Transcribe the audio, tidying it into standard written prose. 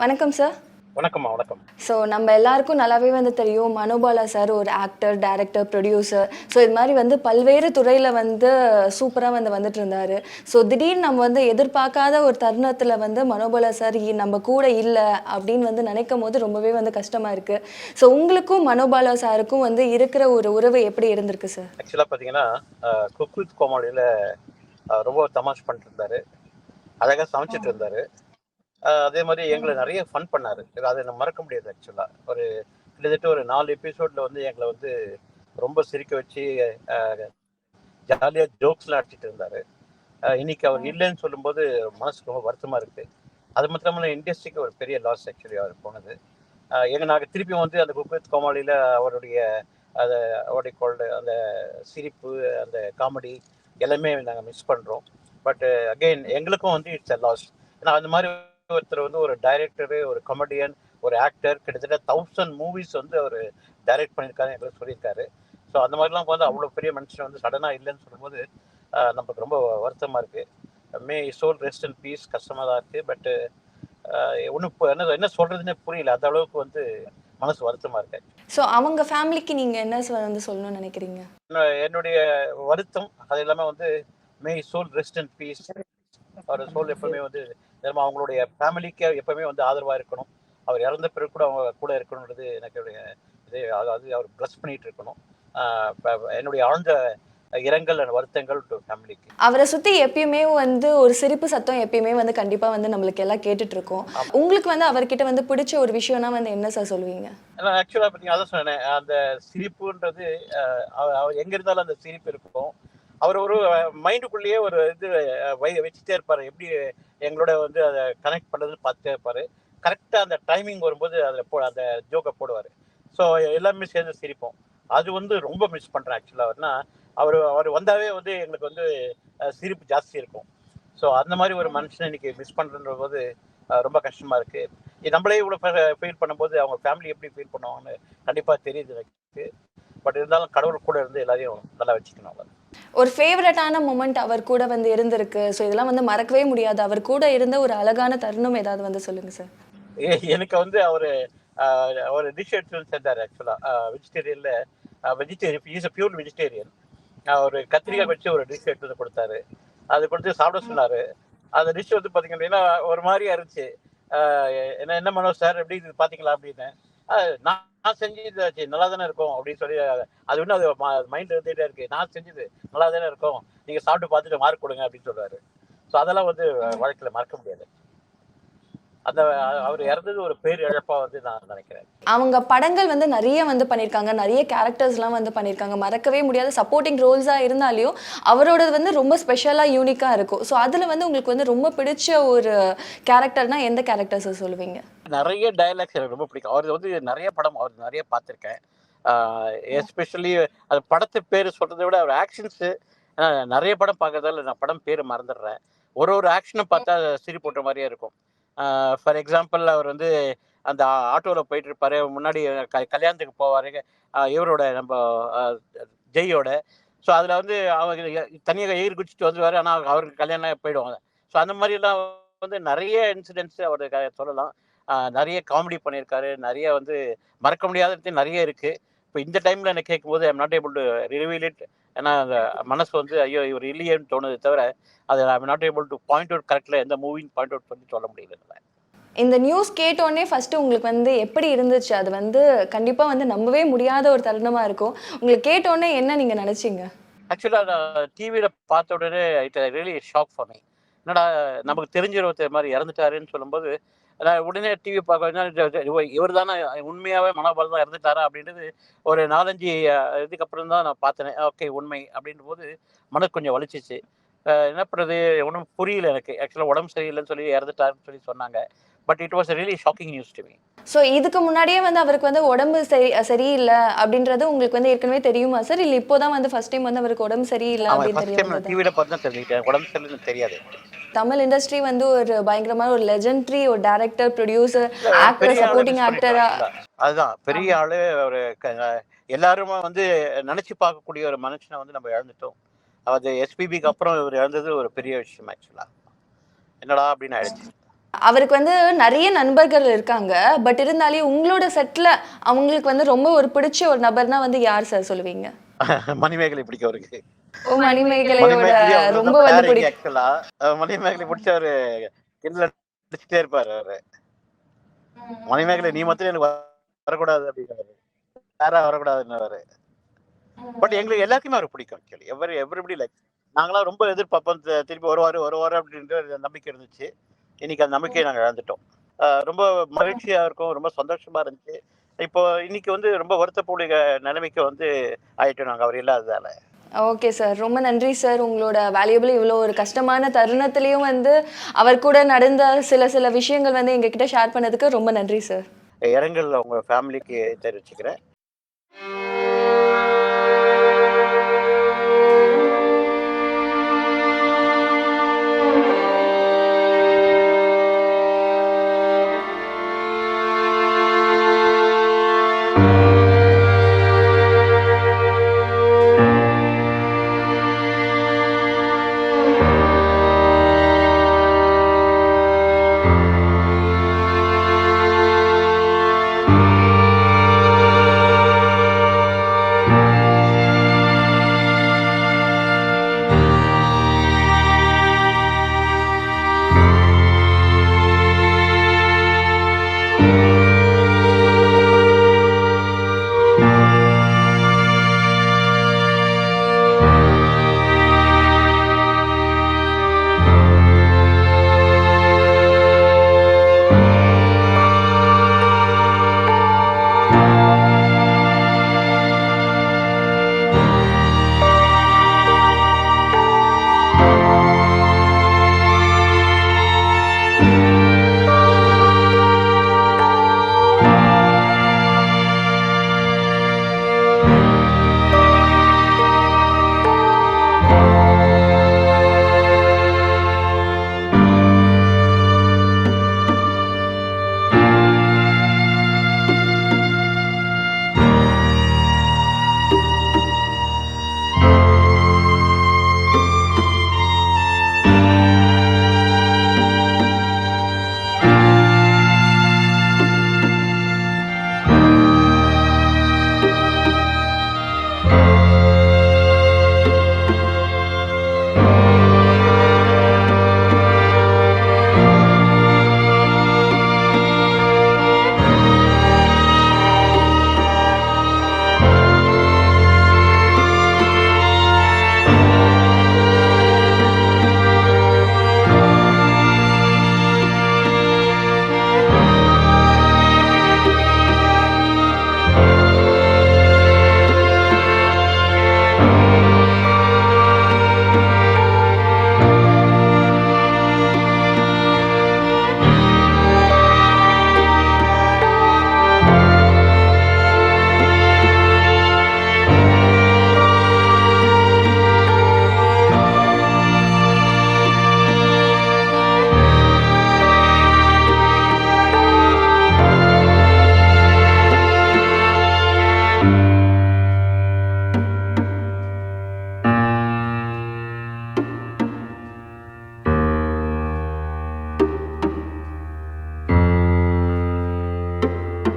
வணக்கம் சார். வணக்கம்மா. வணக்கம். ஸோ நம்ம எல்லாருக்கும் நல்லாவே வந்து தெரியும், மனோபாலா சார் ஒரு ஆக்டர், டைரக்டர், ப்ரொடியூசர். ஸோ இது மாதிரி வந்து பல்வேறு துறையில் வந்து சூப்பராக வந்துட்டு இருந்தார். ஸோ திடீர்னு நம்ம வந்து எதிர்பார்க்காத ஒரு தருணத்தில் வந்து மனோபாலா சார் நம்ம கூட இல்லை அப்படின்னு வந்து நினைக்கும் போது ரொம்பவே வந்து கஷ்டமாக இருக்குது. ஸோ உங்களுக்கும் மனோபாலா சாருக்கும் வந்து இருக்கிற ஒரு உறவு எப்படி இருந்திருக்கு சார்? ஆக்சுவலாக பார்த்தீங்கன்னா, குக் வித் கோமாளியில் ரொம்ப தமாஷ் பண்ணிட்டு இருந்தார், அழகாக சமைச்சிட்டு இருந்தார். அதே மாதிரி எங்களை நிறைய ஃபன் பண்ணார். அதை நம்ம மறக்க முடியாது. ஆக்சுவலாக ஒரு கிட்டத்தட்ட ஒரு 4 எபிசோடில் வந்து எங்களை வந்து ரொம்ப சிரிக்க வச்சு ஜாலியாக ஜோக்ஸ்லாம் அடிச்சிட்டு இருந்தார். இன்னைக்கு அவர் இல்லைன்னு சொல்லும்போது மனசு ரொம்ப வருத்தமாக இருக்குது. அது மாத்திரமல்ல, இண்டஸ்ட்ரிக்கு ஒரு பெரிய லாஸ் ஆக்சுவலி அவர் போனது. நாங்கள் திருப்பியும் வந்து அந்த குக் வித் கோமாளியில் அவருடைய அதை அவருடைய அந்த சிரிப்பு, அந்த காமெடி எல்லாமே நாங்கள் மிஸ் பண்ணுறோம். பட் அகெயின் எங்களுக்கும் வந்து இட்ஸ் அ லாஸ். ஏன்னா அந்த மாதிரி ஒருத்தர் வந்து ஒரு டைரக்டரு, ஒரு கமெடியன், ஒரு ஆக்டர், கிட்டத்தட்ட 1000 மூவிஸ் வந்து அவர் டைரக்ட் பண்ணியிருக்காரு, எங்களுக்கு சொல்லியிருக்காரு. ஸோ அந்த மாதிரிலாம் வந்து அவ்வளோ பெரிய மனுஷன் வந்து சடனாக இல்லைன்னு சொல்லும்போது நமக்கு ரொம்ப வருத்தமாக இருக்குது. May soul rest and peace. கஷ்டமாக தான் இருக்குது. பட்டு ஒன்றும் என்ன சொல்கிறதுனே புரியல. அந்த அளவுக்கு வந்து மனசு வருத்தமாக இருக்கு. ஸோ அவங்க ஃபேமிலிக்கு நீங்கள் என்ன வந்து சொல்லணும்னு நினைக்கிறீங்க? என்னுடைய வருத்தம் அது எல்லாமே வந்து may soul rest and peace. அவர் சோல் எப்பவுமே வந்து அவங்களுடைய ஃபேமிலிக்கு எப்பவுமே வந்து ஆதரவாக இருக்கணும். அவர் இறந்த பிறகு கூட அவங்க கூட இருக்கணுன்றது எனக்கு இது. அதாவது அவர் ப்ளஸ் பண்ணிட்டு இருக்கணும். என்னுடைய ஆழ்ந்த இரங்கல் அண்ட் வருத்தங்கள் டு ஃபேமிலிக்கு. அவரை சுற்றி எப்பயுமே வந்து ஒரு சிரிப்பு சத்தம் எப்பயுமே வந்து கண்டிப்பாக வந்து நம்மளுக்கு எல்லாம் கேட்டுட்டு இருக்கோம். உங்களுக்கு வந்து அவர்கிட்ட வந்து பிடிச்ச ஒரு விஷயம்னா வந்து என்ன சார் சொல்லுவீங்க? ஆக்சுவலாக பார்த்தீங்கன்னா அதான் சொன்னேன், அந்த சிரிப்புன்றது அவர் எங்கே இருந்தாலும் அந்த சிரிப்பு இருக்கும். அவர் ஒரு மைண்டுக்குள்ளேயே ஒரு இது வச்சுட்டே இருப்பார். எப்படி எங்களோட வந்து அதை கனெக்ட் பண்ணுறதுன்னு பார்த்துட்டே இருப்பார். கரெக்டாக அந்த டைமிங் வரும்போது அதில் அந்த ஜோக்கை போடுவார். ஸோ எல்லாமே சேர்ந்து சிரிப்போம். அது வந்து ரொம்ப மிஸ் பண்ணுறேன் ஆக்சுவலாக. அவர்னா அவர் வந்தாவே வந்து எங்களுக்கு வந்து சிரிப்பு ஜாஸ்தி இருக்கும். ஸோ அந்த மாதிரி ஒரு மனுஷனை இன்னைக்கு மிஸ் பண்ணுற போது ரொம்ப கஷ்டமாக இருக்குது. நம்மளே இவ்வளோ ஃபீல் பண்ணும்போது அவங்க ஃபேமிலி எப்படி ஃபீல் பண்ணுவாங்கன்னு கண்டிப்பாக தெரியுது எனக்கு. பட் இருந்தாலும் கடவுள் கூட இருந்து எல்லாரையும் நல்லா வச்சுக்கணும். ஒரு ஃபேவரட்டான மொமெண்ட் அவர் கூட வந்து இருந்திருக்கு. ஸோ இதெல்லாம் வந்து மறக்கவே முடியாது. அவர் கூட இருந்த ஒரு அழகான தருணம் ஏதாவது வந்து சொல்லுங்க சார். எனக்கு வந்து அவர் டிஷ் எடுத்து செஞ்சார். ஆக்சுவலாக vegetarian, is a pure vegetarian. ஒரு கத்திரிக்காய் வச்சு ஒரு டிஷ் எடுத்து வந்து கொடுத்தாரு. அது கொடுத்து சாப்பிட சொன்னார். அந்த டிஷ் வந்து பார்த்தீங்கன்னா ஒரு மாதிரியா இருந்துச்சு. என்ன மனோஜ் சார் எப்படி இது பார்த்தீங்களா அப்படின்னு. நான் செஞ்சது நல்லா தானே இருக்கும் அப்படின்னு சொல்லி அது இன்னும் அது மைண்ட் இருந்துகிட்டே இருக்கு. நான் செஞ்சது நல்லா தானே இருக்கும், நீங்கள் சாப்பிட்டு பார்த்துட்டு மார்க் கொடுங்க அப்படின்னு சொல்றாரு. ஸோ அதெல்லாம் வந்து வாழ்க்கையில் மறக்க முடியாது. அந்த அவர் இறந்தது ஒரு பேர் இழப்பா வந்து நான் நினைக்கிறேன். அவங்க படங்கள் வந்து நிறைய வந்து பண்ணியிருக்காங்க, நிறைய கேரக்டர்ஸ்லாம் வந்து பண்ணியிருக்காங்க. மறக்கவே முடியாத சப்போர்ட்டிங் ரோல்ஸாக இருந்தாலையும் அவரோடது வந்து ரொம்ப ஸ்பெஷலாக யூனிக்காக இருக்கும். ஸோ அதில் வந்து உங்களுக்கு வந்து ரொம்ப பிடிச்ச ஒரு கேரக்டர்னா எந்த கேரக்டர்ஸை சொல்லுவீங்க? நிறைய டைலாக்ஸ் எனக்கு ரொம்ப பிடிக்கும். அவர் வந்து நிறைய படம் அவர் நிறைய பார்த்துருக்கேன். எஸ்பெஷலி அது படத்து பேர் சொல்றதை விட அவர் ஆக்ஷன்ஸு நிறைய படம் பார்க்கறதால நான் படம் பேர் மறந்துடுறேன். ஒரு ஆக்ஷனை பார்த்தா சிரிப்பு போட்ட மாதிரியே இருக்கும். ஃபார் எக்ஸாம்பிள் அவர் வந்து அந்த ஆட்டோவில் போயிட்டு இருப்பாரு. முன்னாடி கல்யாணத்துக்கு போவாரு இவரோட நம்ம ஜெயோட. ஸோ அதில் வந்து அவங்க தனியாக எயிர் குடிச்சிட்டு வந்துடுவார். ஆனால் அவருக்கு கல்யாணம் போயிடுவாங்க. ஸோ அந்த மாதிரிலாம் வந்து நிறைய இன்சிடென்ட்ஸ் அவருக்கு சொல்லலாம். நிறைய காமெடி பண்ணியிருக்காரு. நிறைய வந்து மறக்க முடியாதது நிறைய இருக்குது. இப்போ இந்த டைமில் என்ன கேட்கும்போது I'm not able to reveal it. ஏன்னா அந்த மனசு வந்து ஐயோ இவர் இல்லையேன்னு தோணுது தவிர அதை I'm not able to point out கரெக்டில் எந்த மூவின்னு பாயிண்ட் அவுட் பண்ணி சொல்ல முடியல. இந்த நியூஸ் கேட்டோடனே ஃபர்ஸ்ட் உங்களுக்கு வந்து எப்படி இருந்துச்சு? அது வந்து கண்டிப்பாக வந்து நம்பவே முடியாத ஒரு தருணமாக இருக்கும். உங்களுக்கு கேட்டோடனே என்ன நீங்கள் நினச்சிங்க? ஆக்சுவலாக நான் டிவியில் பார்த்த உடனே it really shock for me. என்னடா நமக்கு தெரிஞ்ச ஒருத்தர் மாதிரி இறந்துட்டாருன்னு சொல்லும்போது நான் உடனே டிவி பார்க்க இவர் தானே உண்மையாகவே மனோபால் தான் இறந்துட்டாரா அப்படின்றது ஒரு 4-5 இதுக்கப்புறம் தான் நான் பார்த்தேன். ஓகே உண்மை அப்படின்ற போது மனது கொஞ்சம் வலிச்சிச்சு. என்ன பண்ணுறது ஒன்றும் புரியல எனக்கு. ஆக்சுவலாக உடம்பு சரியில்லைன்னு சொல்லி இறந்துட்டாருன்னு சொல்லி சொன்னாங்க. But it was really shocking news to me. So இதுக்கு முன்னாடியே வந்து அவருக்கு வந்து உடம்பு சரியில்லை அப்படின்றது உங்களுக்கு வந்து ஏற்கனவே தெரியுமா சார்? இல்லை இப்போதான் வந்து ஃபர்ஸ்ட் டைம் வந்து அவருக்கு உடம்பு சரியில்லை அப்படின்னு தெரியும்? டிவியில் பார்த்து தான் தெரிஞ்சுக்கிட்டேன். உடம்பு சரியில்லைன்னு தெரியாது. தமிழ் இண்டஸ்ட்ரி வந்து ஒரு பயங்கரமான ஒரு லெஜெண்டரி ஒரு டைரக்டர், ப்ரொடியூசர், ஆக்டர், சப்போர்ட்டிங் ஆக்டரா. அதுதான் பெரிய ஆளு. ஒரு எல்லாருமே வந்து நினைச்சு பார்க்கக்கூடிய ஒரு மனுஷனை வந்து நம்ம இழந்துட்டோம். அது எஸ்பிபிக்கு அப்புறம் இவர் இழந்தது ஒரு பெரிய விஷயம். ஆக்சுவலா என்னடா அப்படின்னு ஆயிடுச்சு. அவருக்கு வந்து நிறைய நண்பர்கள் இருக்காங்க. பட் இருந்தாலும் உங்களோட செட்ல அவங்களுக்கு வந்து ரொம்ப ஒரு பிடிச்ச ஒரு நபர்னா வந்து யார் சார் சொல்லுவீங்க? மணிமேகலை பிடிக்கும் அவருக்கு. ஓ! மணிமேகலையோட மணிமேகலை அவருக்கு ரொம்ப தான் வந்து பேரிங் ஆக்சுவலா. மணிமேகலை பிடிச்ச அவரு கிண்டல் அடிச்சுட்டே இருப்பாரு அவரு. மணிமேகலை நீ மாத்திரம் எனக்கு வரக்கூடாது அப்படிங்கிறாரு. யாரா வரக்கூடாதுன்னு. பட் எங்களுக்கு எல்லாத்தையுமே அவருக்கு பிடிக்கும் ஆக்சுவலி. Everybody like. நாங்களாம் ரொம்ப எதிர்பார்ப்போம். திருப்பி வருவாரு அப்படின்ற ஒரு நம்பிக்கை இருந்துச்சு. இன்னைக்கு அந்த நம்பிக்கையை நாங்க இழந்துட்டோம். ரொம்ப மகிழ்ச்சியா இருக்கும். ரொம்ப சந்தோஷமா இருந்துச்சு. இப்போ இன்னைக்கு வந்து ரொம்ப வருத்தக்கூடிய நிலைமைக்கு வந்து ஆயிட்டோம் நாங்க அவர் இல்லாததால. Okay sir. ரொம்ப நன்றி சார். உங்களோட வேல்யூபிள் இவ்வளோ ஒரு கஷ்டமான தருணத்திலயும் வந்து அவர் கூட நடந்த சில சில விஷயங்கள் வந்து எங்ககிட்ட ஷேர் பண்ணதுக்கு ரொம்ப நன்றி சார். இரங்கல் உங்க ஃபேமிலிக்கு தெரிவிச்சுக்கிறேன்.